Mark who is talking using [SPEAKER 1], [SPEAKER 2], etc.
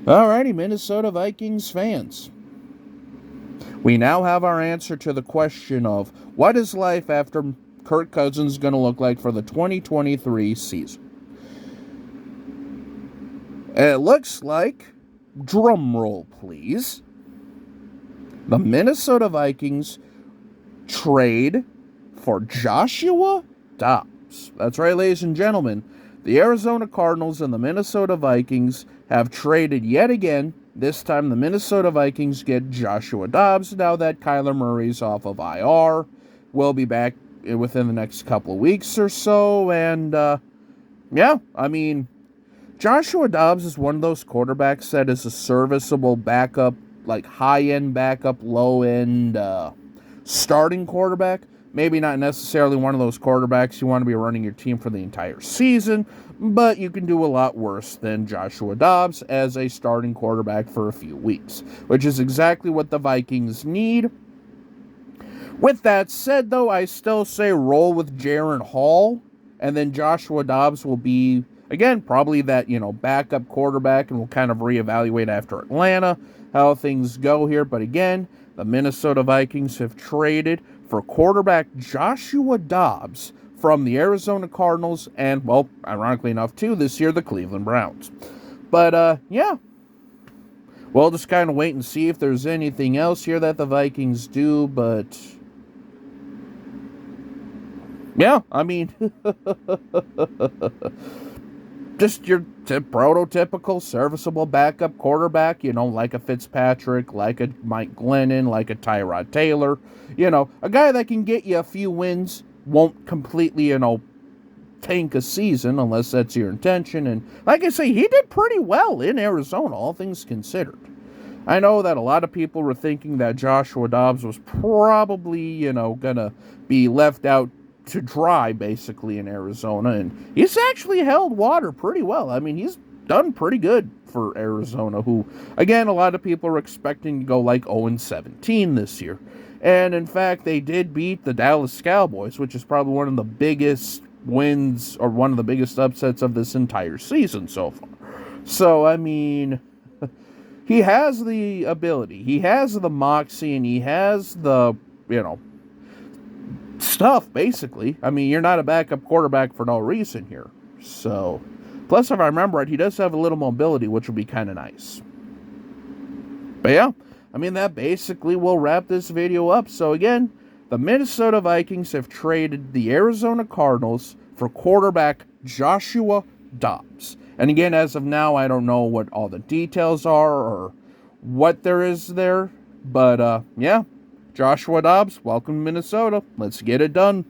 [SPEAKER 1] Alrighty, Minnesota Vikings fans. We now have our answer to the question of what is life after Kirk Cousins going to look like for the 2023 season. It looks like, drum roll please, the Minnesota Vikings trade for Joshua Dobbs. That's right, ladies and gentlemen. The Arizona Cardinals and the Minnesota Vikings have traded yet again. This time the Minnesota Vikings get Joshua Dobbs now that Kyler Murray's off of IR. Will be back within the next couple of weeks or so. And, Joshua Dobbs is one of those quarterbacks that is a serviceable backup, like high-end backup, low-end starting quarterback. Maybe not necessarily one of those quarterbacks you want to be running your team for the entire season, but you can do a lot worse than Joshua Dobbs as a starting quarterback for a few weeks, which is exactly what the Vikings need. With that said, though, I still say roll with Jaren Hall, and then Joshua Dobbs will be, again, probably that, backup quarterback, and we'll kind of reevaluate after Atlanta how things go here. But again, the Minnesota Vikings have traded for quarterback Joshua Dobbs from the Arizona Cardinals and, well, ironically enough, too, this year, the Cleveland Browns. But, we'll just kind of wait and see if there's anything else here that the Vikings do, but yeah, just your prototypical serviceable backup quarterback, like a Fitzpatrick, like a Mike Glennon, like a Tyrod Taylor, a guy that can get you a few wins, won't completely, tank a season unless that's your intention. And like I say, he did pretty well in Arizona, all things considered. I know that a lot of people were thinking that Joshua Dobbs was probably, gonna be left out to dry, basically, in Arizona, and he's actually held water pretty well. He's done pretty good for Arizona, who, again, a lot of people are expecting to go like 0-17 this year. And, in fact, they did beat the Dallas Cowboys, which is probably one of the biggest wins, or one of the biggest upsets of this entire season so far. So, he has the ability, he has the moxie, and he has the, stuff, basically. You're not a backup quarterback for no reason here. So, plus, if I remember right, he does have a little mobility, which would be kind of nice. But yeah, that basically will wrap this video up. So again, the Minnesota Vikings have traded the Arizona Cardinals for quarterback Joshua Dobbs. And again, as of now, I don't know what all the details are or what there is there. But, yeah. Joshua Dobbs, welcome to Minnesota. Let's get it done.